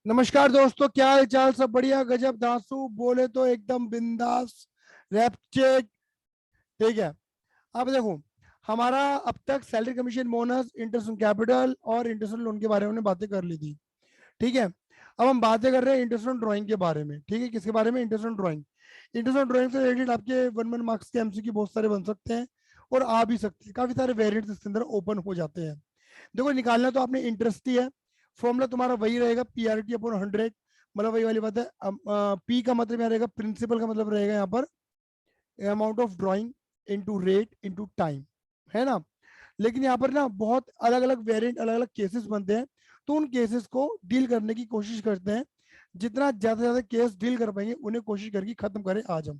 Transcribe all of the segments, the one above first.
नमस्कार दोस्तों, क्या हाल चाल? सब बढ़िया, गजब दांसू बोले तो एकदम बिंदास रैप चेक। ठीक है। अब देखो, हमारा अब तक salary commission bonus, interest on capital और इंटरेस्ट ऑन लोन के बारे में हमने बातें कर ली थी। ठीक है। अब हम बातें कर रहे हैं इंटरेस्ट ऑन ड्राइंग के बारे में। ठीक है, किसके बारे में? Interest on drawing. Interest on drawing से रिलेटेड आपके 1 मार्क्स के एमसीक्यू बहुत सारे बन सकते हैं और आ भी सकते हैं। काफी सारे वेरिएंट्स इसके अंदर ओपन हो जाते हैं। देखो, निकालना तो आपने इंटरेस्ट ही है। फॉर्मूला तुम्हारा वही रहेगा, पीआरटी अपॉन 100। मतलब वही वाली बात है। पी का मतलब यहाँ रहेगा प्रिंसिपल, का मतलब रहेगा यहाँ पर amount of drawing into rate into time, है ना। लेकिन यहाँ पर ना बहुत अलग अलग वेरिएंट, अलग अलग केसेस बनते हैं, तो उन केसेस को डील करने की कोशिश करते हैं। जितना ज्यादा से ज्यादा केस डील कर पाएंगे उन्हें कोशिश करके खत्म करें आज हम।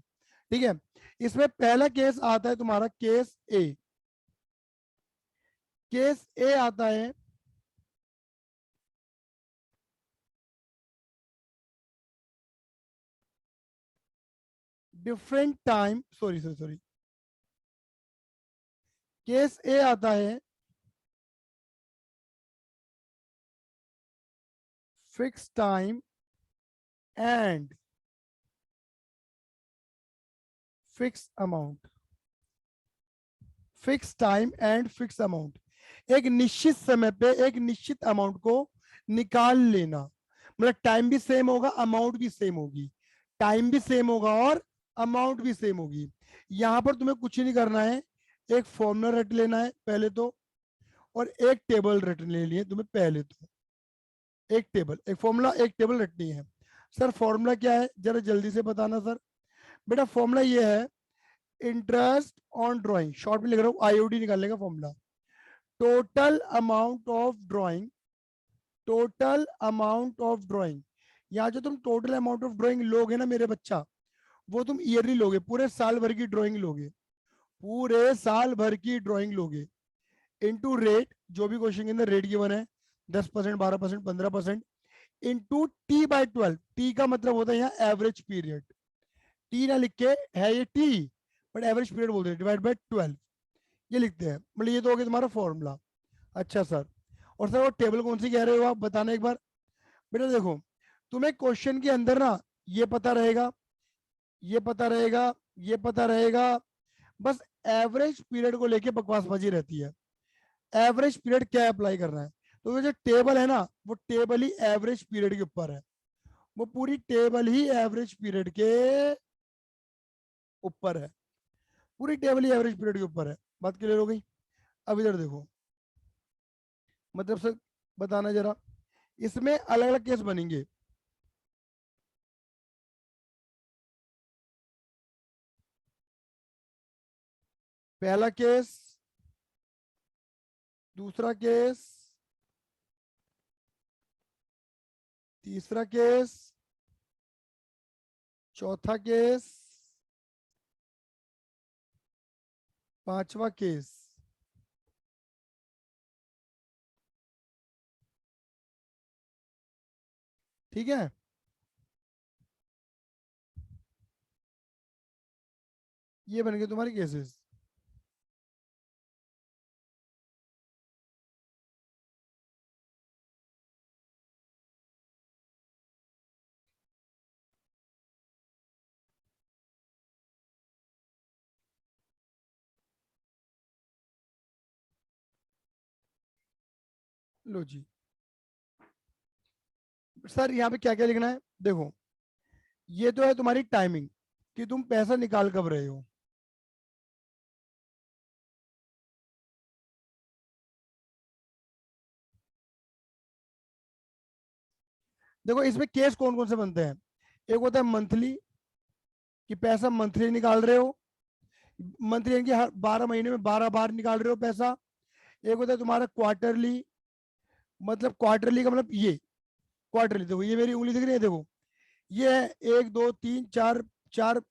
ठीक है। इसमें पहला केस आता है तुम्हारा केस ए। केस ए आता है different time, sorry sorry sorry, case A आता है fix time and fix amount. Fix time and fix amount, एक निश्चित समय पे एक निश्चित अमाउंट को निकाल लेना। मतलब टाइम भी सेम होगा, अमाउंट भी सेम होगी। टाइम भी सेम होगा और अमाउंट भी सेम होगी। यहां पर तुम्हें कुछ नहीं करना है, एक फॉर्मूला रट लेना है पहले तो, और एक टेबल रट लेनी है तुम्हें पहले तो। एक टेबल, एक फॉर्मूला, एक टेबल रटनी है। सर फॉर्मूला क्या है, जरा जल्दी से बताना सर। बेटा फॉर्मूला ये है, इंटरेस्ट ऑन ड्राइंग, शॉर्ट में लिख रहा हूँ, आईओडी निकालने का formula. Total amount of drawing, total amount of drawing. यहाँ जो तुम टोटल अमाउंट ऑफ ड्राइंग लोगे ना मेरे बच्चा, वो तुम ईयरली लोगे, पूरे साल भर की ड्राइंग लोगे, पूरे साल भर की ड्राइंग लोगे। इनटू रेट, जो भी क्वेश्चन के अंदर रेट गिवन है, 10%, 12%, 15%, इनटू टी बाई 12। टी का मतलब होता है यहाँ एवरेज पीरियड। टी ना लिख के, है ये टी, बट एवरेज पीरियड बोलते हैं, डिवाइड बाई 12 ये लिखते हैं। मतलब ये तो हो गया तुम्हारा फॉर्मूला। अच्छा सर, और सर वो टेबल कौन सी कह रहे हो आप, बताना एक बार। बेटा देखो, तुम्हें क्वेश्चन के अंदर ना ये पता रहेगा, ये पता रहेगा, ये पता रहेगा, बस एवरेज पीरियड को लेके बकवासबाजी रहती है। एवरेज पीरियड क्या अप्लाई करना है, तो वो जो टेबल है ना, वो टेबल ही एवरेज पीरियड के ऊपर है। वो पूरी टेबल ही एवरेज पीरियड के ऊपर है। पूरी टेबल ही एवरेज पीरियड के ऊपर है। बात क्लियर हो गई? अब इधर देखो, मतलब सर बताना जरा, इसमें अलग अलग केस बनेंगे। पहला केस, दूसरा केस, तीसरा केस, चौथा केस, पांचवा केस। ठीक है। ये बन गए तुम्हारे केसेस। लो जी, सर यहाँ पे क्या क्या लिखना है देखो। ये तो है तुम्हारी टाइमिंग, कि तुम पैसा निकाल कब रहे हो। देखो इसमें केस कौन कौन से बनते हैं। एक होता है मंथली, कि पैसा मंथली निकाल रहे हो, मंथली यानी कि हर 12 महीने में 12 बार निकाल रहे हो पैसा। एक होता है तुम्हारा क्वार्टरली, मतलब क्वार्टरली का मतलब ये क्वार्टरली, देखो ये मेरी उंगली दिख रही है, देखो ये है 1 2 3 4, चार,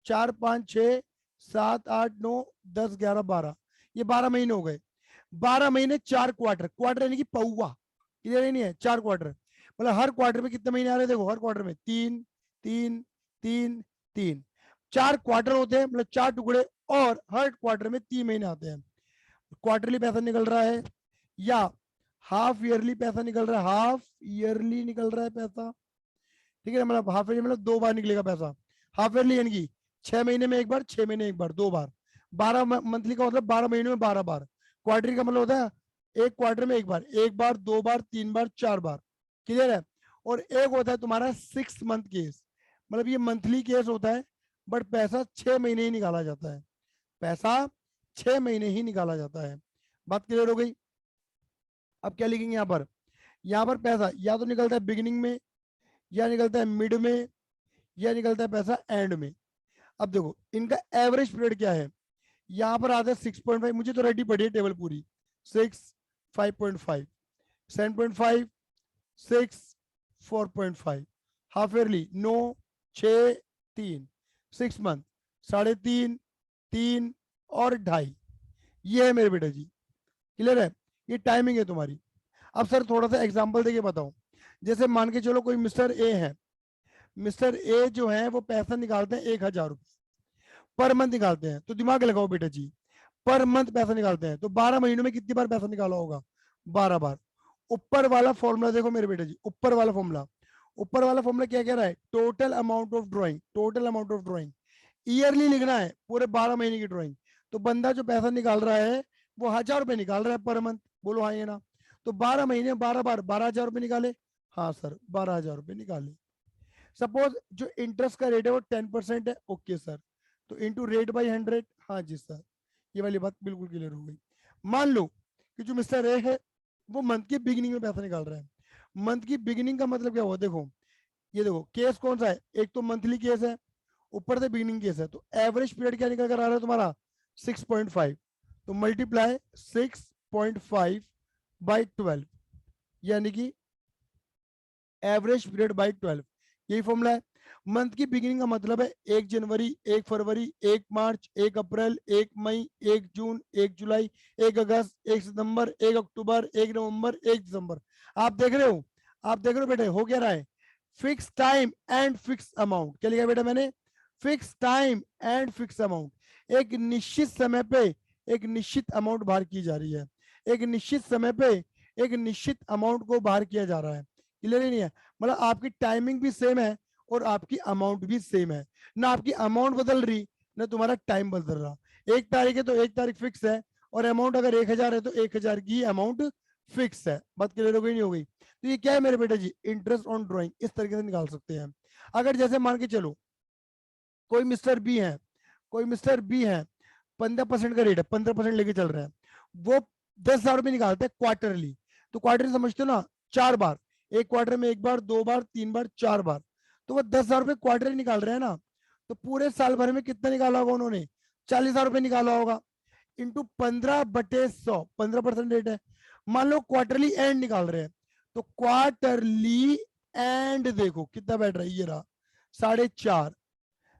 4 5 6 7 8 9 10 11 12, ये 12 महीने हो गए। 12 महीने 4 क्वार्टर, क्वार्टर यानी कि पौवा, क्लियर ही नहीं है, 4 क्वार्टर। मतलब हर क्वार्टर में कितने महीने आ रहे हैं, देखो हर क्वार्टर में 3 3 3 3, 4 क्वार्टर होते हैं, मतलब 4 टुकड़े, और हर क्वार्टर में 3 महीने आते हैं। क्वार्टरली पैसा निकल रहा है, या हाफ ईयरली पैसा निकल रहा है, हाफ ईयरली निकल रहा है पैसा, ठीक है, मतलब हाफ ईयरली मतलब 2 बार निकलेगा पैसा। हाफ ईयरली यानी कि 6 महीने में एक बार, 6 महीने एक बार, 2 बार। 12 मंथली का मतलब 12 महीने में 12 बार। क्वार्टरली का मतलब होता है एक क्वार्टर में एक बार, 1 बार, 2 बार, 3 बार, 4 बार। क्लियर है। और एक होता है तुम्हारा 6 मंथ केस, मतलब ये मंथली केस होता है, बट पैसा 6 महीने ही निकाला जाता है, पैसा 6 महीने ही निकाला जाता है। बात क्लियर हो गई। अब क्या लिखेंगे यहाँ पर पैसा या तो निकलता है बिगिनिंग में, या निकलता है मिड में, या निकलता है पैसा एंड में। अब देखो इनका एवरेज पीरियड क्या है, यहाँ पर आता है 6.5, मुझे तो रेडी पड़ी है टेबल पूरी। 6, 5.5, 7.5, 6, 4.5। हाफ ईयरली 9, 6, 3, 6 मंथ 3.5, 3 और 2.5। ये है मेरे बेटा जी, क्लियर है। ये टाइमिंग है तुम्हारी। अब सर थोड़ा सा एग्जांपल देके बताओ। जैसे मान के चलो कोई मिस्टर ए है, मिस्टर ए जो है वो पैसा निकालते हैं 1,000 रुपये पर मंथ निकालते हैं, तो दिमाग लगाओ बेटा जी, पर मंथ पैसा निकालते हैं तो 12 महीनों में कितनी बार पैसा निकाला होगा, 12 बार। ऊपर वाला फॉर्मूला देखो मेरे बेटे जी, ऊपर वाला फॉर्मूला, ऊपर वाला फॉर्मूला क्या कह रहा है, total amount of drawing, total amount of drawing yearly लिखना है, पूरे 12 महीने की ड्रॉइंग। तो बंदा जो पैसा निकाल रहा है वो 1,000 रुपये निकाल रहा है पर मंथ, बोलो हाँ ये ना। तो 12 महीने 12 बार 12,000 रुपये निकाले, हाँ सर 12,000 रुपये निकाले। सपोज जो इंटरेस्ट का रेट है वो 10% है, ओके सर, तो इंटू रेट बाई 100, हाँ जी सर, ये वाली बात बिल्कुल क्लियर हो गई। मान लो कि जो मिस्टर ए है वो मंथ की बिगिनिंग में पैसा निकाल रहा है। मंथ की बिगिनिंग का मतलब क्या हुआ, देखो ये देखो केस कौन सा है, एक तो मंथली केस है, ऊपर से बिगिनिंग केस है, तो एवरेज पीरियड क्या निकल कर आ रहा है तुम्हारा 6.5, तो मल्टीप्लाई 6.5 बाई 12, यानी कि एवरेज पीरियड बाई 12, यही फॉर्मूला है। मंथ की बिगिनिंग का मतलब है 1 जनवरी, 1 फरवरी, 1 मार्च, 1 अप्रैल, 1 मई, 1 जून, 1 जुलाई, 1 अगस्त, 1 सितंबर, 1 अक्टूबर, 1 नवंबर, 1 दिसंबर। आप देख रहे हो, आप देख रहे हो बेटे हो क्या रहा है, fix time and fix amount. क्या लिखा बेटा मैंने, fix time and fix amount. एक निश्चित समय पे एक निश्चित अमाउंट बाहर की जा रही है, एक निश्चित समय पे एक निश्चित अमाउंट को बाहर किया जा रहा है। क्लियर ही नहीं है, मतलब आपकी टाइमिंग भी सेम है और आपकी अमाउंट भी सेम है, ना आपकी अमाउंट बदल रही ना तुम्हारा टाइम बदल रहा। 1 तारीख है तो 1 तारीख फिक्स है, और अमाउंट अगर 1,000 है तो 1,000 की अमाउंट फिक्स है। बात क्लियर हो गई नहीं हो गई। तो ये क्या है मेरे बेटा जी, इंटरेस्ट ऑन ड्रॉइंग, इस तरीके से निकाल सकते हैं। अगर जैसे मान के चलो कोई मिस्टर बी है, कोई मिस्टर बी है, 15% का रेट है, 15% लेके चल रहे हैं, वो 10,000 रुपये निकालते हैं क्वार्टरली। तो क्वार्टरली समझते हो ना, 4 बार, एक क्वार्टर में 1 बार, 2 बार, 3 बार, 4 बार, तो वो 10,000 रुपये क्वार्टरली निकाल रहे हैं ना। तो पूरे साल भर में कितना निकाला होगा उन्होंने, 40,000 रुपये निकाला होगा, इंटू 15/100, 15% रेट है। मान लो क्वार्टरली एंड निकाल रहे हैं, तो क्वार्टरली एंड देखो कितना बैठ रहा है, ये रहा 4.5,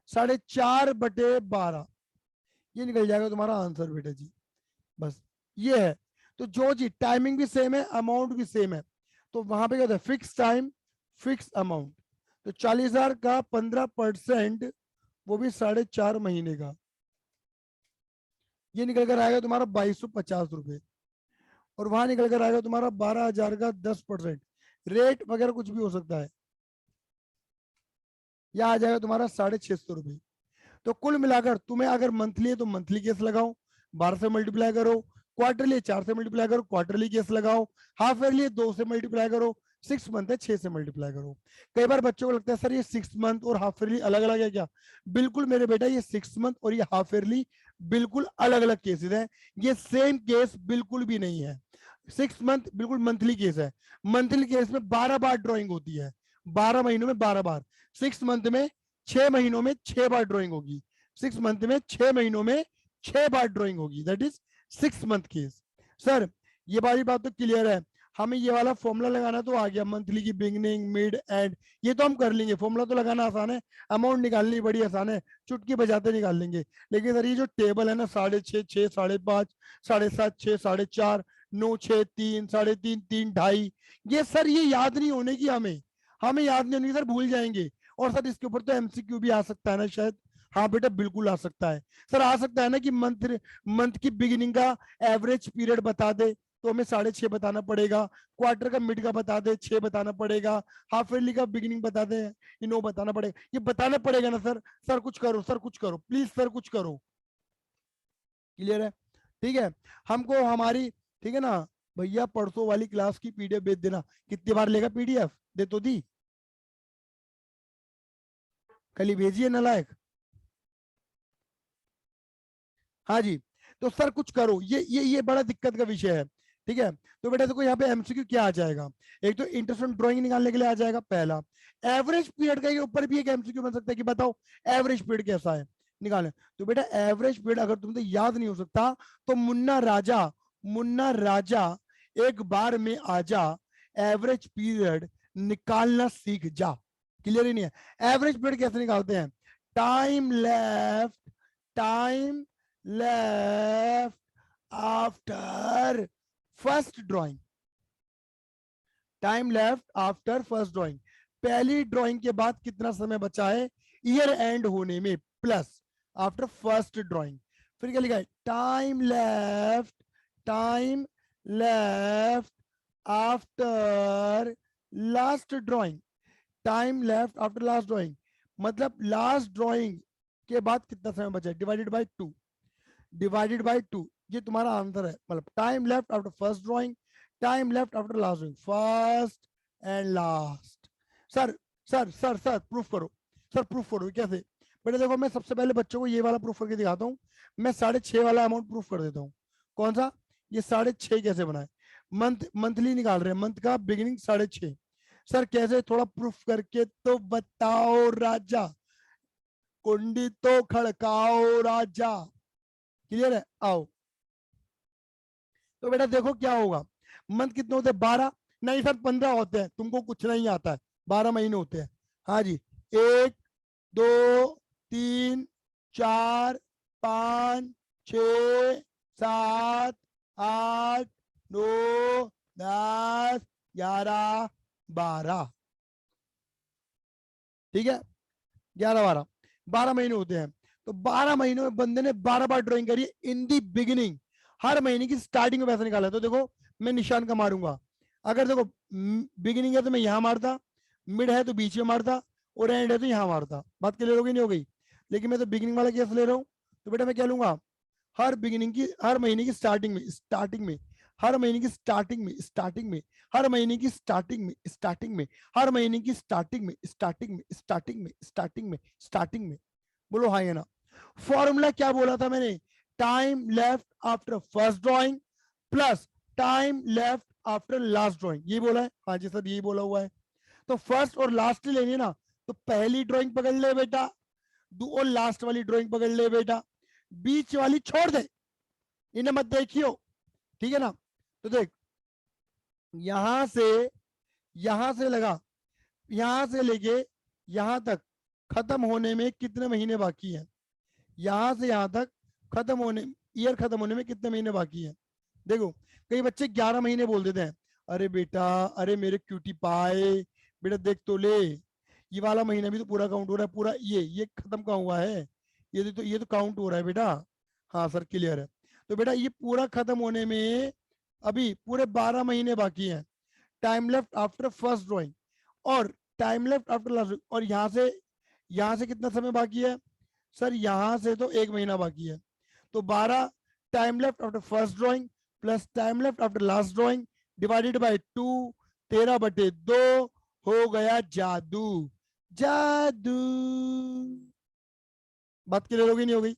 4.5/12, ये निकल जाएगा तुम्हारा आंसर बेटा जी। बस ये है। तो जो जी टाइमिंग भी सेम है, अमाउंट भी सेम है, तो वहां पे क्या होता है, फिक्स टाइम फिक्स अमाउंट। तो 40,000 का 15%, वो भी 4.5 महीने का, ये निकल कर आएगा तुम्हारा 2,250 रुपये। और वहां निकल कर आएगा तुम्हारा 12,000 का 10%, रेट वगैरह कुछ भी हो सकता है, या आ जाएगा तुम्हारा 650 रुपये। तो कुल मिलाकर तुम्हें अगर मंथली है तो मंथली केस लगाओ, 12 से मल्टीप्लाई करो, क्वार्टरली 4 से मल्टीप्लाई करो, क्वार्टरली केस लगाओ, हाफ ईयरली 2 से मल्टीप्लाई करो, 6 मंथ है 6 से मल्टीप्लाई करो। कई बार बच्चों को लगता है सर ये 6 मंथ और हाफ ईयरली अलग अलग है क्या, बिल्कुल मेरे बेटा ये 6 मंथ और ये हाफ ईयरली बिल्कुल अलग अलग केसेस है, ये सेम केस बिल्कुल भी नहीं है। 6 मंथ बिल्कुल मंथली केस है, मंथली केस में 12 बार ड्रॉइंग होती है, 12 महीनों में 12 बार। 6 मंथ में 6 महीनों में 6 बार ड्रॉइंग होगी, 6 मंथ में 6 महीनों में 6 बार ड्रॉइंग होगी, that is 6 month case. Sir ये वाली बात तो क्लियर है, हमें ये वाला फॉर्मूला लगाना तो आ गया, मंथली की बिगनिंग मिड एंड, ये तो हम कर लेंगे, फॉर्मूला तो लगाना आसान है, अमाउंट निकालनी बड़ी आसान है, चुटकी बजाते निकाल लेंगे। लेकिन सर ये जो टेबल है ना, 6.5, 6, 5.5, 7.5, 6, 4.5, 9, 6, 3, 3.5, 3, 2.5, ये सर ये याद नहीं होने की, हमें हमें याद नहीं होने की सर, भूल जाएंगे। और सर इसके ऊपर तो एमसीक्यू भी आ सकता है ना शायद, हाँ बेटा बिल्कुल आ सकता है सर, आ सकता है ना कि मंथ मंथ की बिगिनिंग का एवरेज पीरियड बता दे, तो हमें 6.5 बताना पड़ेगा। क्वार्टर का मिड का बता दे 6 बताना पड़ेगा। हाफ ईयरली का बिगिनिंग बता दे ये 9 बताना पड़ेगा। ये बताना पड़ेगा ना सर। सर कुछ करो, सर कुछ करो प्लीज, सर कुछ करो। क्लियर है? ठीक है, हमको हमारी, ठीक है ना भैया, परसों वाली क्लास की पीडीएफ भेज देना। कितनी बार लेगा पीडीएफ? दे तो दी, कल ही भेजिए नालायक। हाँ जी, तो सर कुछ करो, ये बड़ा दिक्कत का विषय है। ठीक है, तो बेटा देखो यहाँ पे एमसीक्यू क्या आ जाएगा। एक तो इंटरेस्ट ऑन ड्राइंग निकालने के लिए आ जाएगा पहला। एवरेज पीरियड का ऊपर भी एक एमसीक्यू बन सकता है कि बताओ एवरेज पीरियड कैसा है, निकालें। तो बेटा एवरेज पीरियड अगर तुमसे याद नहीं हो सकता तो मुन्ना राजा, मुन्ना राजा एक बार में आजा, एवरेज पीरियड निकालना सीख जा। क्लियर ही नहीं है? एवरेज पीरियड कैसे निकालते हैं? Time left, time left after first drawing, time left after first drawing, पहली ड्राइंग के बाद कितना समय बचा है ईयर एंड होने में, प्लस आफ्टर फर्स्ट ड्राइंग। फिर क्या लिखा है? Time left, time left after last drawing, time left after last drawing मतलब लास्ट ड्राइंग के बाद कितना समय बचा है डिवाइडेड बाय 2, डिवाइडेड बाय 2, ये तुम्हारा आंसर है। मतलब time left after first drawing, time left after last drawing, first and last. Sir sir proof करो, सर प्रूफ करो कैसे? बेटा देखो मैं सबसे पहले बच्चों को ये वाला प्रूफ करके दिखाता हूँ। मैं 6.5 वाला अमाउंट प्रूफ कर देता हूँ। कौन सा? ये 6.5 कैसे बनाए? मंथली निकाल रहे हैं, मंथ का बिगिनिंग 6.5। सर कैसे, थोड़ा प्रूफ करके तो बताओ राजा, कुंडी तो खड़काओ राजा। क्लियर है? आओ। तो बेटा देखो क्या होगा, मंथ कितने होते हैं? 12? नहीं सर 15 होते हैं, तुमको कुछ नहीं आता है, 12 महीने होते हैं। हाँ जी, 1 2 3 4 5 6 7 8 9 10 11 12। ठीक है, 11 12, 12 महीने होते हैं। तो 12 महीनों में बंदे ने 12 बार ड्राइंग करी इन दी बिगिनिंग। हर महीने की स्टार्टिंग में पैसा निकाला। तो देखो मैं निशान का मारूंगा, अगर देखो बिगिनिंग है तो मैं यहां मारता, मिड है तो बीच में मारता, और एंड है तो यहां मारता। बात क्लियर हो गई? नहीं हो गई? लेकिन मैं तो बिगिनिंग वाला केस ले रहा हूँ। तो बेटा मैं क्या लूंगा, हर बिगिनिंग की, हर महीने की स्टार्टिंग में, स्टार्टिंग में, हर महीने की स्टार्टिंग में, स्टार्टिंग में, हर महीने की स्टार्टिंग में, स्टार्टिंग में, हर महीने की स्टार्टिंग में, स्टार्टिंग में, स्टार्टिंग में, स्टार्टिंग में, स्टार्टिंग में। बोलो हाँ या ना? फॉर्मूला क्या बोला था मैंने? Time left after first drawing plus time left after last drawing, ये बोला है। हाँ जी सर यही बोला हुआ है। तो फर्स्ट और लास्ट लेनी है ना, तो पहली ड्राइंग पकड़ ले बेटा, और लास्ट वाली ड्राइंग पकड़ ले बेटा, बीच वाली छोड़ दे, इन्हें मत देखियो। ठीक है ना? तो देख, यहां से लगा, यहां से लेके यहां तक खत्म होने में कितने महीने बाकी हैं? यहां से यहां तक खत्म होने, ईयर खत्म होने में कितने महीने बाकी हैं? देखो कई बच्चे 11 महीने बोल देते हैं। अरे बेटा, अरे मेरे क्यूटी पाए, बेटा देख तो ले, ये वाला महीना भी तो पूरा काउंट हो रहा है, पूरा ये खत्म कहाँ हुआ है? ये तो काउंट हो रहा है बेटा। हाँ सर क्लियर है। तो बेटा ये पूरा खत्म होने में अभी पूरे 12 महीने बाकी हैं। Time left after first drawing और टाइम लेफ्ट आफ्टर लास्ट, और यहाँ से कितना समय बाकी है? सर यहाँ से तो 1 महीना बाकी है। तो 12 time left after first drawing plus time left after last drawing divided by 2, 13/2 हो गया जादू, जादू। बात क्लियर हो गई? नहीं हो गई?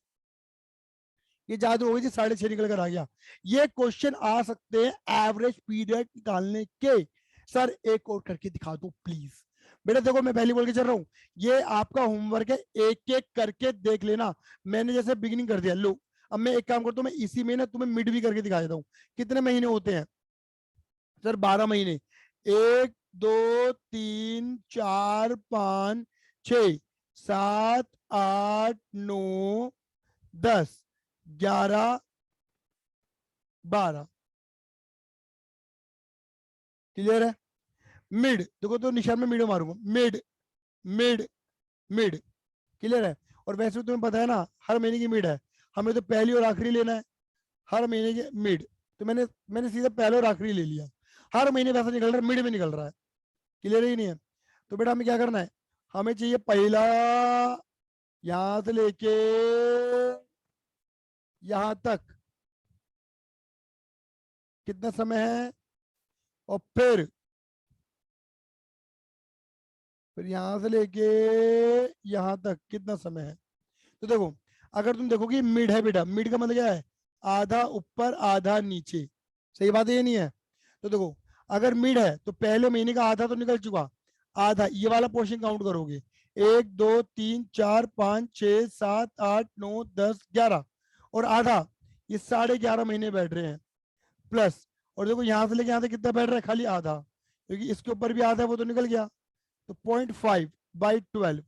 ये जादू हो गई जी, 6.5 निकल कर आ गया। ये क्वेश्चन आ सकते हैं एवरेज पीरियड निकालने के। सर एक और करके दिखा दो प्लीज। बेटा देखो मैं पहले बोल के चल रहा हूँ, ये आपका होमवर्क है, एक एक करके देख लेना। मैंने जैसे बिगिनिंग कर दिया, लो अब मैं एक काम करता हूँ, मैं इसी में ना तुम्हें मिड भी करके दिखा देता हूँ। कितने महीने होते हैं? सर 12 महीने, 1 2 3 4 5 6 7 8 9 10 11 12। क्लियर है? मिड देखो, तो निशान में मिड मारूंगा, मिड मिड मिड। क्लियर है? और वैसे भी तुम्हें पता है ना, हर महीने की मिड है, हमें तो पहली और आखिरी लेना है, हर महीने की मिड। तो मैंने सीधा पहले और आखिरी ले लिया। हर महीने पैसा निकल रहा है, मिड में निकल रहा है, क्लियर ही नहीं है। तो बेटा हमें क्या करना है, हमें चाहिए पहला यहां से लेके यहां तक कितना समय है, और फिर यहां से लेके यहां तक कितना समय है। तो देखो, अगर तुम देखोगे मिड है बेटा, मिड का मतलब क्या है, आधा ऊपर आधा नीचे, सही बात है ये नहीं है। तो देखो, अगर मिड है तो पहले महीने का आधा तो निकल चुका, आधा ये वाला पोर्शन काउंट करोगे, 1 2 3 4 5 6 7 8 9 10 11, और आधा ये 11.5 महीने बैठ रहे हैं प्लस। और देखो यहां से लेके यहां से कितना बैठ रहा है, खाली आधा, क्योंकि इसके ऊपर भी आधा है वो तो निकल गया। तो 0.5/12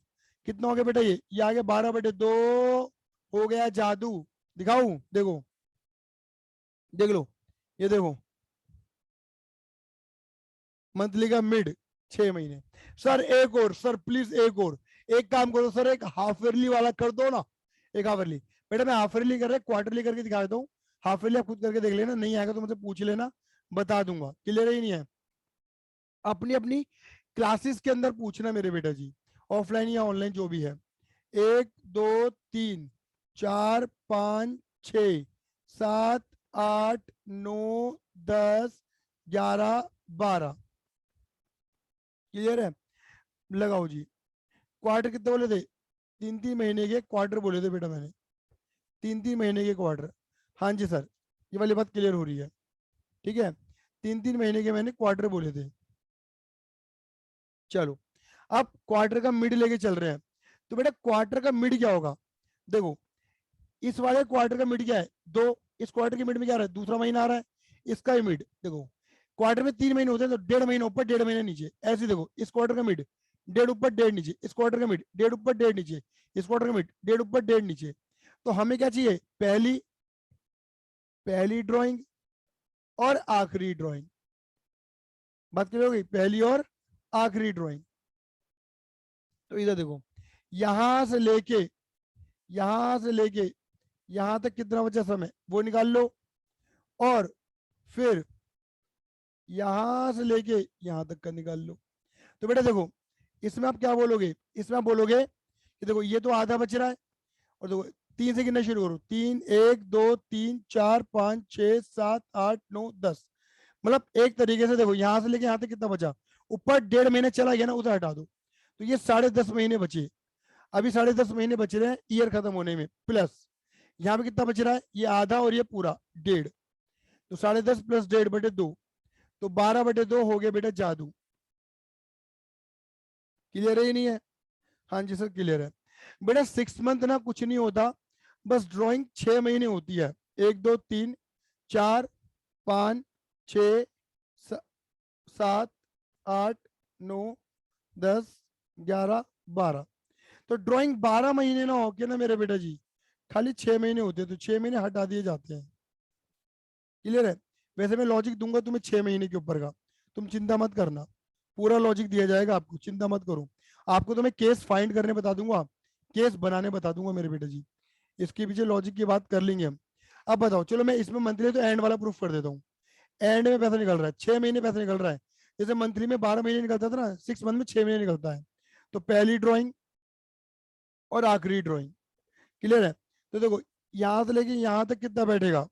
कितना हो गया बेटा, ये आ गया 12/2, हो गया जादू। दिखाऊं, देखो, देख लो, ये देखो, मंथली का मिड 6 महीने। सर एक और, सर प्लीज एक और, एक काम करो सर, एक हाफ ईयरली वाला कर दो ना, एक हाफ ईयरली। बेटा मैं हाफ ईयरली कर रहा, क्वार्टरली करके दिखा देता हूँ। हाफ ईयरली आप खुद करके देख लेना, नहीं आएगा तो मुझे पूछ लेना, बता दूंगा, क्लियर ही नहीं है। अपनी अपनी क्लासेस के अंदर पूछना मेरे बेटा जी, ऑफलाइन या ऑनलाइन जो भी है। 1 2 3 4 5 6 7 8 9 10 11 12, क्लियर है। लगाओ जी, क्वार्टर कितने बोले थे, 3 3 महीने के क्वार्टर बोले थे बेटा मैंने, 3 3 महीने के क्वार्टर। हाँ जी सर, ये वाली बात क्लियर हो रही है, ठीक है, 3 3 महीने के मैंने क्वार्टर बोले थे। चलो, अब क्वार्टर का मिड लेके चल रहे हैं। तो बेटा क्वार्टर का मिड क्या होगा, देखो, इस वाले क्वार्टर का मिड क्या है, 2, इस क्वार्टर के मिड में क्या आ रहा है, दूसरा महीना आ रहा है, इसका ही मिड देखो। क्वार्टर में 3 महीने होते हैं, तो 1.5 महीने ऊपर 1.5 महीने नीचे, ऐसे देखो, इस क्वार्टर का मिड 1.5 ऊपर 1.5 नीचे, इस क्वार्टर का मिड 1.5 ऊपर 1.5 नीचे, इस क्वार्टर का मिड 1.5 ऊपर 1.5 नीचे। तो हमें क्या चाहिए, पहली पहली ड्राइंग और आखिरी ड्राइंग, बात क्लियर हो गई, पहली और आखिरी ड्राइंग। तो इधर देखो, यहां से लेके यहां से लेके यहां तक कितना बचा समय वो निकाल लो, और फिर यहां से लेके यहां तक का निकाल लो। तो बेटा देखो, इसमें आप क्या बोलोगे, इसमें आप बोलोगे कि देखो ये तो आधा बच रहा है, और देखो 3 से गिनना शुरू करो, 3 1 2 3 4 5 6 7 8 9 10, मतलब एक तरीके से देखो यहां से लेके यहां तक कितना बचा, ऊपर 1.5 महीने चला गया ना, उधर हटा दो, तो ये 10.5 महीने बचे। अभी 10.5 महीने बच रहे हैं ईयर खत्म होने में, प्लस यहाँ पे कितना बच रहा है, ये आधा और ये पूरा 1.5, तो 10.5 प्लस 1.5/2, तो 12/2 हो गया बेटा जादू। क्लियर है ही नहीं है, हाँ जी सर क्लियर है। बेटा 6 मंथ ना कुछ नहीं होता, बस ड्राइंग 6 महीने होती है, 1 2 3 4 5 6 7 8 9 10 11 12। तो ड्राइंग 12 महीने ना होके ना मेरे बेटा जी, खाली 6 महीने होते हैं, तो 6 महीने हटा दिए जाते हैं, क्लियर है। वैसे मैं लॉजिक दूंगा तुम्हें 6 महीने के ऊपर का, तुम चिंता मत करना, पूरा लॉजिक दिया जाएगा आपको, चिंता मत करो। आपको तो मैं केस फाइंड करने बता दूंगा, केस बनाने बता दूंगा मेरे बेटे जी, इसके पीछे लॉजिक की बात कर लेंगे हम। अब बताओ, चलो मैं इसमें मंथली तो एंड वाला प्रूफ कर देता हूँ। एंड में पैसा निकल रहा है, 6 महीने पैसा निकल रहा है, जैसे मंथली में 12 महीने निकलता था ना, 6 मंथ में 6 महीने निकलता है। तो पहली ड्रॉइंग और आखिरी ड्रॉइंग, क्लियर है। तो देखो, यहां से लेके यहां तक कितना बैठेगा,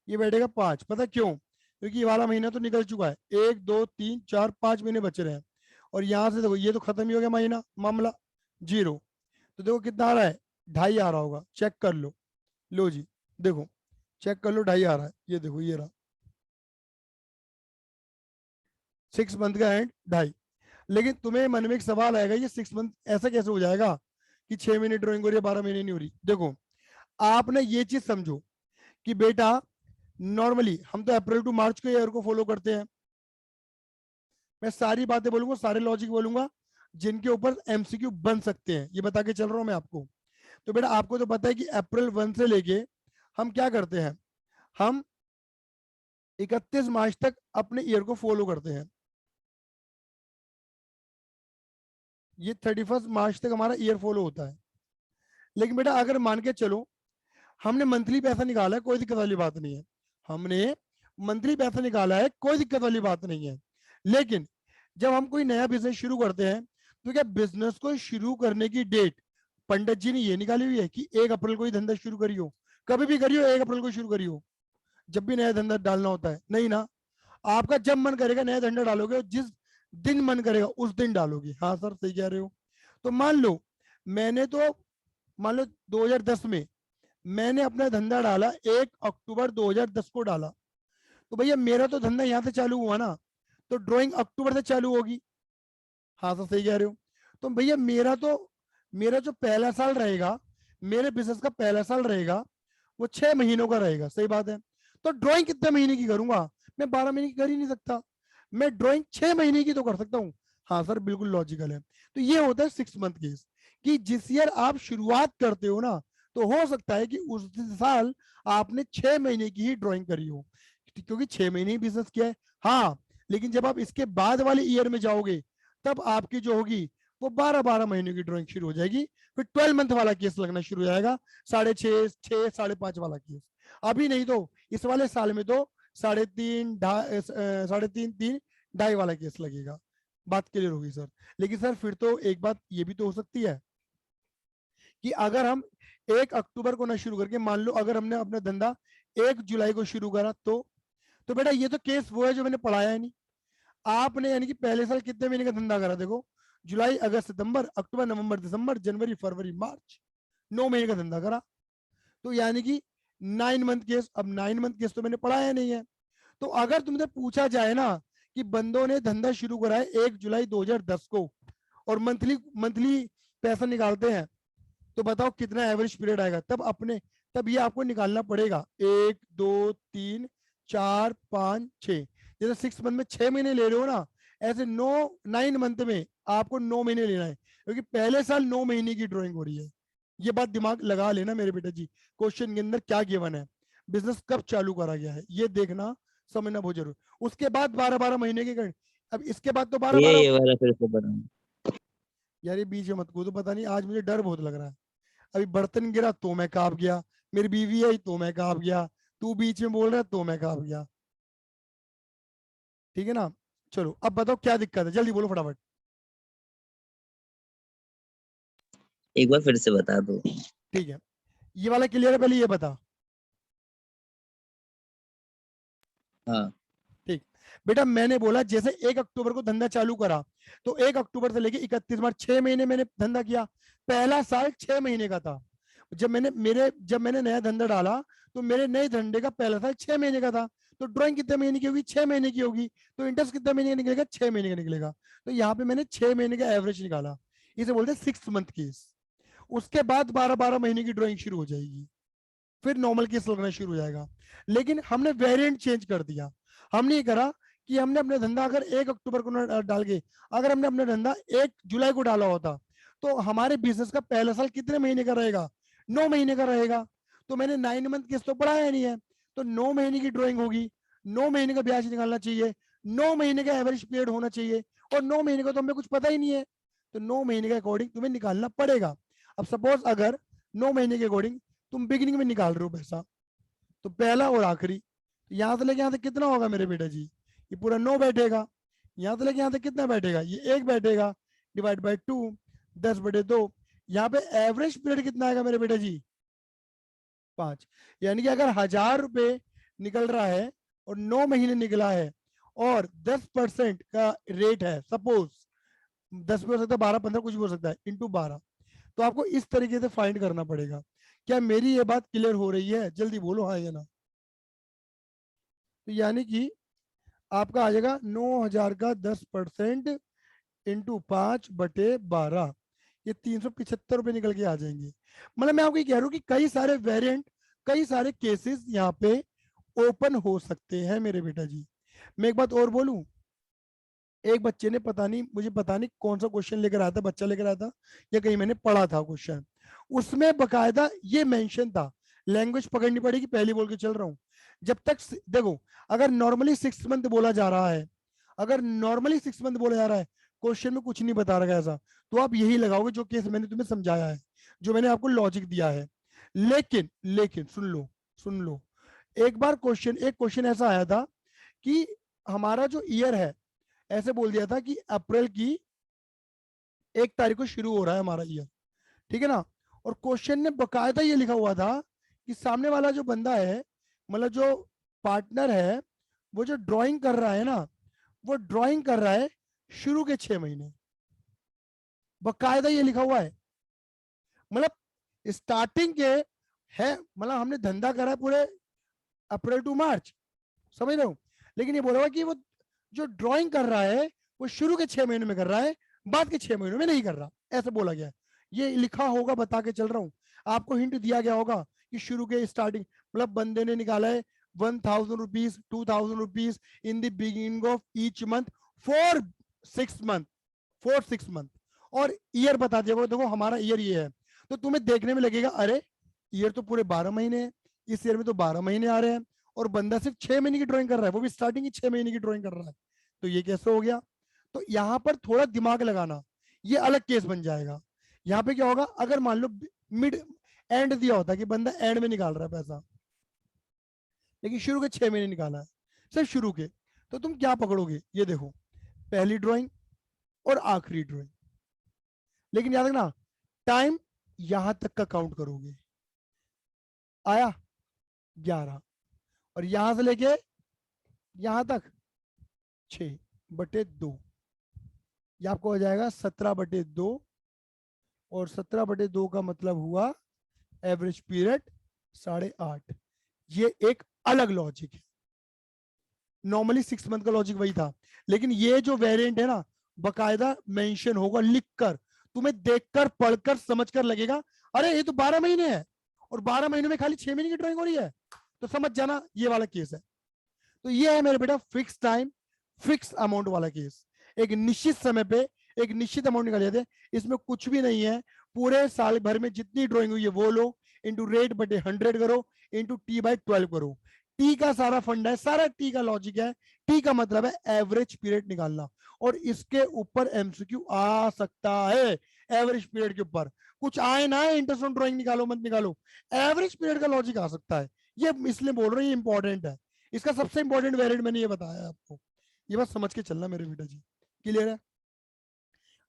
ये बैठेगा 5, पता क्यों, क्योंकि ये वाला महीना तो निकल चुका है, 1 2 3 4 5 महीने बच रहे हैं। और यहाँ से देखो ये तो खत्म ही हो गया महीना, मामला जीरो। तो देखो कितना आ रहा है, 2.5 आ रहा होगा, चेक कर लो, लो जी देखो, चेक कर लो, 2.5 आ रहा है, ये देखो ये रहा, 6 मंथ का एंड 2.5। लेकिन तुम्हें मन में एक सवाल आएगा, ये 6 मंथ ऐसा कैसे हो जाएगा कि 6 महीने ड्राइंग हो रही है 12 महीने नहीं हो रही। देखो, आप ना ये चीज समझो कि बेटा नॉर्मली हम तो अप्रैल टू मार्च के ईयर को फॉलो करते हैं। मैं सारी बातें बोलूंगा, सारे लॉजिक बोलूंगा जिनके ऊपर एमसीक्यू बन सकते हैं, ये बता के चल रहा हूं मैं आपको। तो बेटा आपको तो पता है कि अप्रैल 1 से लेके हम क्या करते हैं, हम 31 मार्च तक अपने ईयर को फॉलो करते हैं, ये 31 मार्च तक हमारा ईयर फॉलो होता है। लेकिन बेटा अगर मान के चलो हमने मंथली पैसा निकाला है, कोई दिक्कत वाली बात नहीं है, हमने मंथली पैसा निकाला है, कोई दिक्कत वाली बात नहीं है। लेकिन जब हम कोई नया बिजनेस शुरू करते हैं तो क्या बिजनेस को शुरू करने की डेट पंडित जी ने ये निकाली हुई है कि 1 अप्रैल को ही धंधा शुरू करियो? कभी भी करियो 1 अप्रैल को शुरू करियो, जब भी नया धंधा डालना होता है? नहीं ना, आपका जब मन करेगा नया धंधा डालोगे, और जिस दिन मन करेगा उस दिन डालोगे। हाँ सर सही कह रहे हो। तो मान लो मैंने तो मान लो 2010 में मैंने अपना धंधा डाला, 1 अक्टूबर 2010 को डाला, तो भैया मेरा तो धंधा यहाँ से चालू हुआ ना, तो ड्राइंग अक्टूबर से चालू होगी। हाँ सर सही कह रहे हो। तो भैया मेरा जो पहला साल रहेगा, मेरे बिजनेस का पहला साल रहेगा, वो 6 महीनों का रहेगा। सही बात है। तो ड्राइंग कितने महीने की करूंगा? मैं 12 महीने की कर ही नहीं सकता, मैं ड्राइंग 6 महीने की तो कर सकता हूँ। हाँ सर बिल्कुल लॉजिकल है। तो ये होता है 6 मंथ केस, कि जिस ईयर आप शुरुआत करते हो ना, तो हो सकता है कि उस साल आपने 6 महीने की ही ड्राइंग करी हो, क्योंकि 6 महीने ही बिजनेस किया है। हाँ, लेकिन जब आप इसके बाद वाले ईयर में जाओगे, तब आपकी जो होगी वो 12-12 महीने की ड्राइंग शुरू हो जाएगी। फिर 12 मंथ वाला केस लगना शुरू हो जाएगा, 6.5, 6, 5.5 वाला केस। अभी नहीं तो इस वाले साल में तो 3.5, 3.5, 2.5 वाला केस लगेगा। बात क्लियर होगी सर। लेकिन सर फिर तो एक बात ये भी तो हो सकती है कि अगर हम 1 अक्टूबर को ना शुरू करके, मान लो अगर हमने अपना धंधा 1 जुलाई को शुरू करा, तो बेटा ये तो केस वो है जो मैंने पढ़ाया है नहीं। आपने यानी कि पहले साल कितने महीने का धंधा करा? देखो, जुलाई, अगस्त, सितंबर, अक्टूबर, नवंबर, दिसंबर, जनवरी, फरवरी, मार्च, 9 महीने का धंधा करा। तो यानी कि 9 मंथ केस। अब 9 मंथ केस तो मैंने पढ़ाया नहीं है। तो अगर तुमसे पूछा जाए ना कि बंदों ने धंधा शुरू करा है 1 जुलाई 2010 को, और मंथली मंथली पैसा निकालते हैं, तो बताओ कितना एवरेज पीरियड आएगा? तब ये आपको निकालना पड़ेगा। 1, 2, 3, 4, 5, 6। जैसे 6 मंथ में 6 महीने ले रहे हो ना, ऐसे 9 मंथ में आपको 9 महीने लेना है, क्योंकि पहले साल 9 महीने की ड्राइंग हो रही है। ये बात दिमाग लगा लेना मेरे बेटे जी। क्वेश्चन के अंदर क्या गिवन है, बिजनेस कब चालू करा गया है, ये देखना, समझना बहुत जरूरी। उसके बाद 12-12 महीने के अब इसके बाद तो बारह बारह ये वाला फिर से बताना। यार ये बीच में मत कूदो, पता नहीं आज मुझे डर बहुत लग रहा है। अभी बर्तन गिरा तो मैं कांप गया, मेरी बीवी आई तो मैं कांप गया, तू बीच में बोल रहा है तो मैं कांप गया। ठीक है ना? चलो अब बताओ क्या दिक्कत है, जल्दी बोलो फटाफट। एक बार फिर से बता दो। ठीक है, ये वाला क्लियर है? पहले ये बता। हाँ। ठीक। बेटा मैंने बोला जैसे 1 अक्टूबर को धंधा चालू करा, तो 1 अक्टूबर से लेके 31 मार्च, 6 महीने मैंने धंधा किया। पहला साल 6 महीने का था। जब मैंने नया धंधा डाला, तो मेरे नए धंधे का पहला साल 6 महीने का था। तो ड्राइंग कितने महीने की होगी? 6 महीने की होगी। तो इंटरेस्ट कितने महीने का निकलेगा? 6 महीने का निकलेगा। तो यहाँ पे मैंने 6 महीने का एवरेज निकाला। इसे बोलते हैं 6 मंथ केस। उसके बाद 12-12 महीने की ड्राइंग शुरू हो जाएगी, फिर नॉर्मल केस लगना शुरू हो जाएगा। लेकिन हमने वेरिएंट चेंज कर दिया। हमने ये करा कि हमने अपना धंधा अगर 1 अक्टूबर को डाल के, अगर हमने अपना धंधा 1 जुलाई को डाला होता, तो हमारे बिजनेस का पहला साल कितने महीने का रहेगा? 9 महीने का रहेगा। तो मैंने 9 मंथ केस तो पढ़ाया नहीं है, तो 9 महीने की ड्राइंग होगी, 9 महीने का ब्याज निकालना चाहिए, 9 महीने का एवरेज पीरियड होना चाहिए, और 9 महीने का तो हमें कुछ पता ही नहीं है। तो 9 महीने के अकॉर्डिंग तुम्हें निकालना पड़ेगा। अब सपोज अगर 9 महीने के अकॉर्डिंग तुम बिगिनिंग में निकाल रहे हो पैसा, तो पहला और आखिरी, यहां से लेके यहां तक कितना होगा मेरे बेटा जी? ये पूरा 9 बैठेगा। यहां से लेके यहां तक कितना बैठेगा? ये 1 बैठेगा, डिवाइड बाई 2, 10/2। यहाँ पे एवरेज पीरियड कितना आएगा मेरे बेटा जी? 5। यानी कि अगर 1000 रुपए निकल रहा है और 9 महीने निकला है, और 10% का रेट है, सपोज 10 भी हो सकता है, 12-15 कुछ भी हो सकता है, इंटू 12, तो आपको इस तरीके से फाइंड करना पड़ेगा। क्या मेरी ये बात क्लियर हो रही है? जल्दी बोलो हाँ या ना। तो यानी कि आपका आ जाएगा 9,000 का 10% इंटू 5/12, ये 375 रुपए निकल के आ जाएंगे। मतलब मैं आपको ये कह रहा हूँ कि कई सारे वेरिएंट, कई सारे केसेस यहाँ पे ओपन हो सकते हैं मेरे बेटा जी। मैं एक बात और बोलूं, एक बच्चे ने पता नहीं कौन सा क्वेश्चन लेकर आया था, बच्चा लेकर आया था या कहीं मैंने पढ़ा था क्वेश्चन, उसमें बकायदा ये मेंशन था, लैंग्वेज पकड़नी पड़ेगी, पहले बोल के चल रहा हूँ। जब तक देखो, अगर नॉर्मली 6 मंथ बोला जा रहा है, अगर नॉर्मली 6 मंथ बोला जा रहा है, क्वेश्चन में कुछ नहीं बता रखा ऐसा, तो आप यही लगाओगे जो केस मैंने तुम्हें समझाया है, जो मैंने आपको लॉजिक दिया है। लेकिन लेकिन सुन लो, सुन लो, एक बार एक क्वेश्चन ऐसा आया था कि हमारा जो ईयर है, ऐसे बोल दिया था कि अप्रैल की 1 तारीख को शुरू हो रहा है हमारा ईयर, ठीक है ना। और क्वेश्चन ने बकायदा ये लिखा हुआ था कि सामने वाला जो बंदा है, मतलब जो पार्टनर है, वो जो ड्राइंग कर रहा है ना, वो ड्राइंग कर रहा है शुरू के 6 महीने। बकायदा ये लिखा हुआ है, मतलब स्टार्टिंग के है, मतलब हमने धंधा करा है पूरे अप्रैल टू मार्च, समझ रहे हो। लेकिन ये बोला हुआ कि वो जो ड्राइंग कर रहा है वो शुरू के 6 महीने में कर रहा है, बाद के 6 महीनों में नहीं कर रहा, ऐसा बोला गया है। ये लिखा होगा, बता के चल रहा हूं आपको, हिंट दिया गया होगा कि शुरू के स्टार्टिंग, मतलब बंदे ने निकाला है 1000 rupees 2000 rupees in the beginning of each month for 6 month, और ईयर बता दिया, देखो हमारा ईयर ये है। तो तुम्हें देखने में लगेगा अरे ईयर तो पूरे 12 महीने हैं, इस ईयर में तो 12 महीने आ रहे हैं, और बंदा सिर्फ 6 महीने की ड्राइंग कर रहा है, वो भी स्टार्टिंग की 6 महीने की ड्राइंग कर रहा है, तो ये कैसे हो गया। तो यहाँ पर थोड़ा दिमाग लगाना, ये अलग केस बन जाएगा। यहाँ पे क्या होगा, अगर मान लो मिड एंड दिया होता कि बंदा एंड में निकाल रहा है पैसा, लेकिन शुरू के 6 महीने निकाला है, सिर्फ शुरू के, तो तुम क्या पकड़ोगे, ये देखो, पहली ड्राइंग और आखिरी ड्राइंग। लेकिन याद रखना टाइम यहां तक का काउंट करोगे, आया 11, और यहां से लेके यहां तक 6/2, ये आपको हो जाएगा 17/2, और 17/2 का मतलब हुआ एवरेज पीरियड 8.5। ये एक अलग लॉजिक है, नॉर्मली 6 मंथ का लॉजिक वही था, लेकिन ये जो वेरिएंट है ना, बकायदा मेंशन होगा लिखकर, तुम्हें देखकर पढ़कर समझकर लगेगा अरे ये तो 12 महीने है, और 12 महीनों में खाली 6 महीने की ड्राइंग हो रही है, तो समझ जाना ये वाला केस है। तो ये है मेरे बेटा फिक्स टाइम फिक्स अमाउंट वाला केस, एक निश्चित समय पे एक निश्चित अमाउंट निकाल जाते हैं, इसमें कुछ भी नहीं है। पूरे साल भर में जितनी ड्राइंग हुई है वो लो, इंटू रेट बटे 100 करो, इंटू T/12 करो। टी का सारा फंडा है, सारा टी का लॉजिक है। टी का मतलब है एवरेज पीरियड निकालना, और इसके ऊपर एमसीक्यू आ सकता है। एवरेज पीरियड के ऊपर कुछ आए ना, इंटरेस्ट ऑन ड्राइंग निकालो मत निकालो, एवरेज पीरियड का लॉजिक आ सकता है। ये इसलिए बोल रहे हैं, ये इंपॉर्टेंट है। इसका सबसे इंपॉर्टेंट वेरिएंट मैंने ये बताया आपको, ये बात समझ के चलना मेरे बेटा जी, क्लियर है।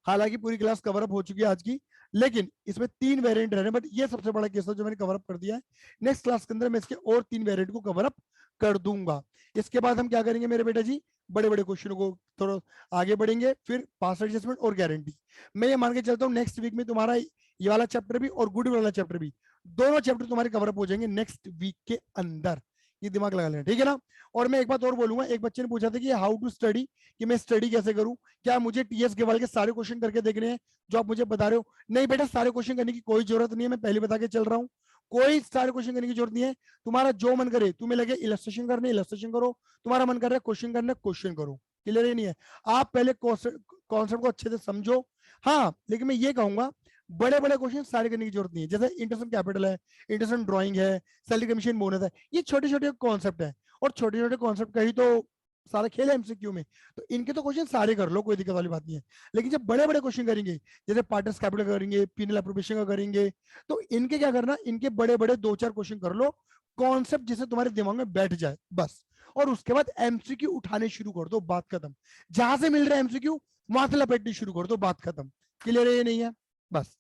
हालांकि पूरी क्लास कवर अप हो चुकी है आज की, लेकिन इसमें 3 वेरिएंट रह रहे हैं, बट ये सबसे बड़ा केस है जो मैंने कवर अप कर दिया है। नेक्स्ट क्लास के अंदर मैं इसके और 3 वेरिएंट को कवर अप कर दूंगा। इसके बाद हम क्या करेंगे मेरे बेटा जी, बड़े बड़े क्वेश्चनों को थोड़ा आगे बढ़ेंगे, फिर पास एडजस्टमेंट और गारंटी। मैं ये मान के चलता हूँ नेक्स्ट वीक में तुम्हारा ये वाला चैप्टर भी और गुड वाला चैप्टर भी, दोनों चैप्टर तुम्हारे कवर अप हो जाएंगे नेक्स्ट वीक के अंदर, ये दिमाग लगा लेना, ठीक है ना। और मैं एक बात और बोलूंगा, एक बच्चे ने पूछा था कि हाउ टू स्टडी, कि मैं स्टडी कैसे करूं, क्या मुझे टीएस गेवाल के सारे क्वेश्चन करके देखने हैं जो आप मुझे बता रहे हो। नहीं बेटा, सारे क्वेश्चन करने की कोई जरूरत नहीं है, मैं पहले बता के चल रहा हूँ, कोई सारे क्वेश्चन करने की जरूरत नहीं है। तुम्हारा जो मन करे, तुम्हें लगे इलस्ट्रेशन करने इलस्ट्रेशन करो, तुम्हारा मन कर रहा है क्वेश्चन करना क्वेश्चन करो, क्लियर ही नहीं है। आप पहले कॉन्सेप्ट को अच्छे से समझो। हाँ, लेकिन मैं ये कहूंगा बड़े बड़े क्वेश्चन सारे करने की जरूरत नहीं है, जैसे इंटरेस्ट कैपिटल है, इंटरेस्ट ड्राइंग है, सैलरी कमीशन बोनस है, ये छोटे छोटे कॉन्सेप्ट है, और छोटे छोटे कॉन्सेप्ट का ही तो सारा खेल है एमसीक्यू में, तो इनके तो क्वेश्चन सारे कर लो, कोई दिक्कत वाली बात नहीं है। लेकिन जब बड़े बड़े क्वेश्चन करेंगे, जैसे पार्टनर्स कैपिटल करेंगे, पीनल एप्रोप्रिएशन का करेंगे, तो इनके क्या करना, इनके बड़े बड़े 2-4 क्वेश्चन कर लो, कॉन्सेप्ट जिसे तुम्हारे दिमाग में बैठ जाए बस, और उसके बाद एमसीक्यू उठाने शुरू कर दो, बात खत्म। जहां से मिल रहा है एमसीक्यू वहां से लपेटनी शुरू कर दो, बात खत्म। क्लियर है ये नहीं है, बस।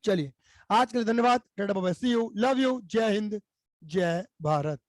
चलिए आज के लिए धन्यवाद, tata bye bye, see you, love you, जय हिंद, जय भारत।